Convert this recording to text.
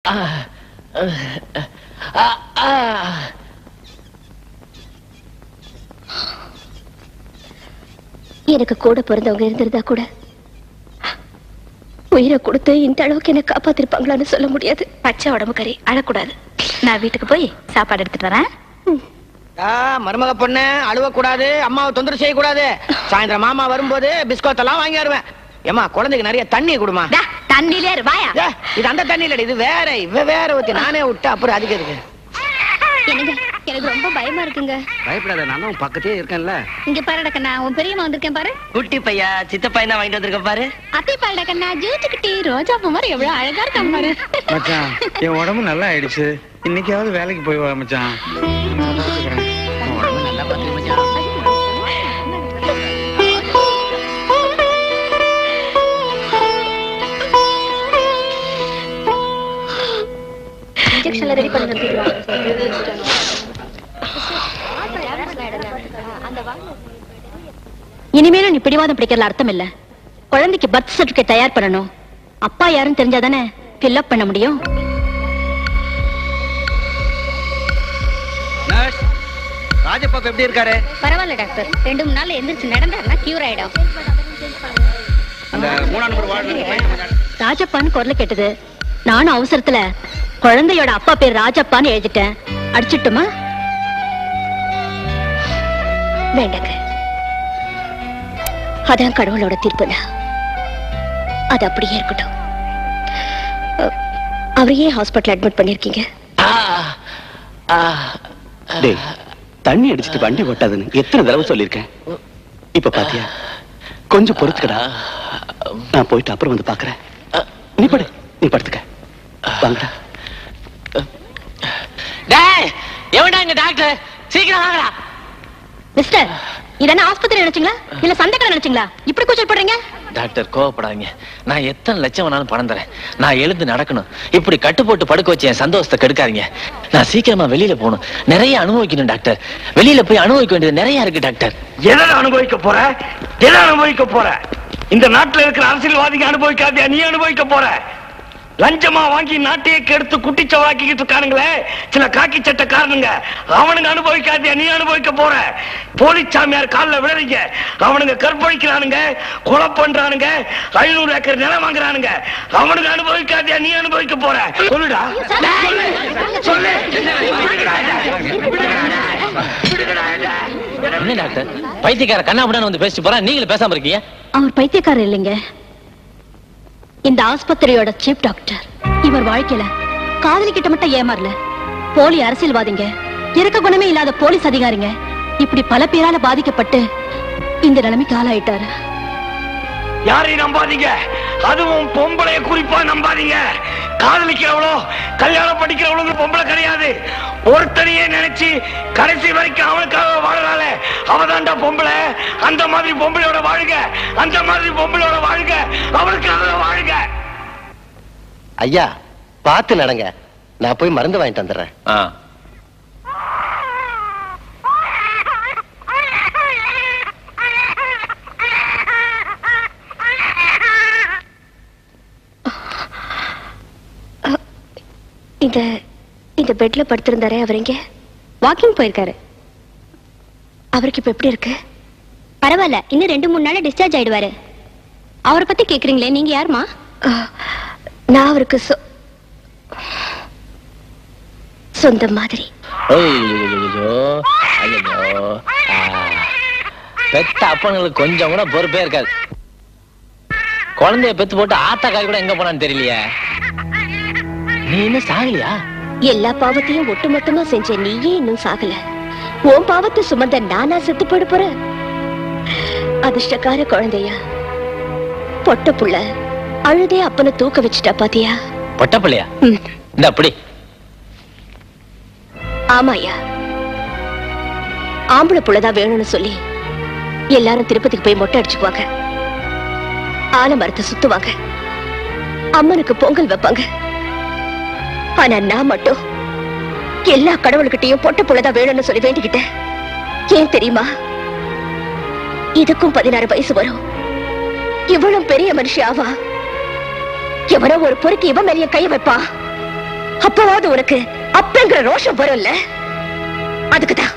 எனக்கு கூட பிறந்தவங்க இருந்திருந்தா கூட உயிரை கொடுத்து இந்த அளவுக்கு என்ன காப்பாத்திருப்பாங்களான்னு சொல்ல முடியாது. பச்சை உடம்பு கறி அழக்கூடாது. நான் வீட்டுக்கு போய் சாப்பாடு எடுத்துட்டு வரேன். மருமக பொண்ணு அழுவக்கூடாது, அம்மாவை தொந்தரவு செய்யக்கூடாது. சாயந்தரம் மாமா வரும்போது பிஸ்கோத்தெல்லாம் வாங்கி வருவேன். ஏமா குழந்தைக்கு நிறைய தண்ணி கொடுமா. தண்ணியிலே வாயா. இது அந்த தண்ணி இல்ல, இது வேற. இவ வேற ஊத்தி நானே விட்டு அப்புறம் அதுக்கு இருக்கு. எனக்கு ரொம்ப பயமா இருக்குங்க. பயப்படாத, நானும் பக்கத்தே இருக்கேன்ல. இங்க பாருடா கண்ணா, உன் பெரியம்மா வந்திருக்கேன் பாரு. குட்டி பையா சித்தப்பா என்ன வாங்கிட்டு வந்திருக்க பாரு. அத்தை பாருடா கண்ணா, ஜூட்டுக்கிட்டி ரோஜா பூ மாதிரி எவ்வளவு அழகா இருக்காங்க பாரு. மச்சான், என் உடம்பு நல்லா ஆயிடுச்சு. இன்னைக்காவது வேலைக்கு போய் வா மச்சான். உடம்பு நல்லா பாத்து மச்சான். இன்ஜெக்ஷன்ல ரெடி பண்ணி நிறுத்திடுவாங்க. இனிமேலும் நீ பிடிவாதம் பிடிக்கிறதுல அர்த்தம் இல்ல. குழந்தைக்கு பர்த் சர்டிபிகேட் தயார் பண்ணணும். அப்பா யாரும் தெரிஞ்சாதானே ஃபில் அப் பண்ண முடியும். ராஜப்பா எப்படி இருக்காரு? பரவாயில்ல டாக்டர், 2-3 நாள்ல எந்திரிச்சு நடந்தாருன்னா கியூர் ஆயிடும். அந்த 3 நம்பர் வார்டு ராஜப்பான்னு குரல் கேட்டது. நானும் அவசரத்துல குழந்தையோட அப்பா பேர் ராஜப்பான்னு எழுதிட்டேன். அடிச்சிட்டுமா? வேண்டாங்க, அதான் கடவுளோட தீர்ப்புனா அது அப்படியே இருக்கட்டும். அவரையே ஹாஸ்பிட்டல் அட்மிட் பண்ணிருக்கீங்க. தண்ணி அடிச்சுட்டு வண்டி ஓட்டாதுன்னு எத்தனை தடவை சொல்லிருக்கேன். இப்ப பாத்தியா, கொஞ்சம் பொறுத்துக்கடா. நான் போயிட்டு அப்புறம் வந்து பாக்குறேன். நீ படு, நீ படுத்துக்க. வாங்கடா. எவன்டா இங்க டாக்டர்? சீக்கிரம் வாங்கடா. மிஸ்டர், இதென்ன ஆஸ்பத்திரி நினைச்சீங்களா இல்ல சந்தைக்கடை நினைச்சீங்களா? இப்படி கூச்சல் பண்றீங்க? டாக்டர் கோவப்படாதீங்க. நான் எத்தனை லட்சம் வேணாலும் பணம் தரேன். நான் எழுந்து நடக்கணும். இப்படி கட்டு போட்டு படுக்க வச்சு என் சந்தோஷத்தை கெடுக்காதீங்க. நான் சீக்கிரமா வெளியில போகணும். நிறைய அனுபவிக்கணும் டாக்டர். வெளியில போய் அனுபவிக்க வேண்டியது நிறைய இருக்கு டாக்டர். எதை அனுபவிக்க போற? எதை அனுபவிக்க போற? இந்த நாட்டுல இருக்கிற அரசியல்வாதிக்கு அனுபவிக்காதியா, நீ அனுபவிக்க போற. லஞ்சமா வாங்கி நாட்டையே கெடுத்து குட்டிச்சவராக்கிட்டு இருக்கானுங்களே சில காக்கி சட்டக்காரனுங்க, அவனுங்க அனுபவிக்காதியா, நீ அனுபவிக்க போற. போலீஸ் சாமியார் காலில் விழுறீங்க, அவனுங்க கற்பழிக்கிறானுங்க, கொலை பண்றானுங்க, 500 ஏக்கர் நிலம் வாங்குறானுங்க, அவனுங்க அனுபவிக்காதியா, நீ அனுபவிக்க போற. சொல்லுடா, சொல்லு. என்ன டாக்டர் பைத்தியக்கார கண்ணாமடான்னு வந்து பேசிட்டு போறா, நீங்களும் பேசாம இருக்கீங்க? அவர் பைத்தியக்காரர் இல்லைங்க, இந்த ஆஸ்பத்திரியோட சீஃப் டாக்டர். இவர் வாழ்க்கையில காதலி கிட்ட மட்டும் ஏமாறல. போலி அரசியல்வாதிங்க, இறக்க குணமே இல்லாத போலீஸ் அதிகாரிங்க, இப்படி பல பேரால பாதிக்கப்பட்டு இந்த நிலைமைக்கு ஆளாயிட்டாரு. யாரையும் நம்பாதீங்க, அதுவும் பொம்பளைய குறிப்பா நம்பாதீங்க. காதலிக்கிறவளோ கல்யாணம் படிக்கிறவளுக்கு பொம்பளை கிடையாது. ஒருத்தனையே நினைச்சு கடைசி வரைக்கும் அவனுக்காக வாழறாள, அவதான்டா பொம்பளை. அந்த மாதிரி பொம்பளையோட வாழ்க, அந்த மாதிரி பொம்பளையோட வாழ்க, அவனுக்காக வாழ்க. ஐயா பார்த்து நடங்க, நான் போய் மருந்து வாங்கிட்டு வந்துடுறேன். இந்த பெட்ல படுத்திருந்தாரே, அவர் எங்க? வாக்கிங் போயிருக்காரு. அவருக்கு இப்ப எப்படி இருக்கு? பரவாயில்ல, இன்னும் 2-3 நாள்ல டிஸ்சார்ஜ் ஆயிடுவாரு. அவரை பத்தி கேக்குறீங்களே, நீங்க யாருமா? நான் அவருக்கு சொந்த மாதிரி. பெத்த அப்பனுங்களுக்கு கொஞ்சம் கூட பொறுப்பே இருக்காது. குழந்தைய பெத்து போட்டு ஆத்தாக்காய் கூட எங்க போனான்னு தெரியலையே. நீ இன்னும் சாகலையா? எல்லா பாவத்தையும் ஒட்டுமொத்தமா செஞ்ச நீயே இன்னும் சாகல. உன் பாவத்தை சுமந்த நானா செத்து போட போறேன்? அதிர்ஷ்டக்கார குழந்தையா, பொட்ட புள்ள அழுதே அப்பனை தூக்க வச்சுட்டா பாத்தியா? பொட்ட பிள்ளையா? இந்த அப்படி. ஆமாயா, ஆம்பளை புள்ளதான் வேணும்னு சொல்லி எல்லாரும் திருப்பதிக்கு போய் மொட்டை அடிச்சுக்குவாங்க, ஆலமரத்தை சுத்துவாங்க, அம்மனுக்கு பொங்கல் வைப்பாங்க. ஆனா நான் மட்டும் எல்லா கடவுள்கிட்டையும் பொட்ட புள்ளதான் வேணும்னு சொல்லி வேண்டிக்கிட்டேன். ஏன் தெரியுமா? இதுக்கும் 16 வயசு வரும். இவ்வளவு பெரிய மனுஷி ஆவா. எவனோ ஒரு பொறுக்கி இவன் மேலேயே கைய வைப்பா. அப்பவாவது உனக்கு அப்பங்கிற ரோஷம் வரும்ல. அதுக்குதான்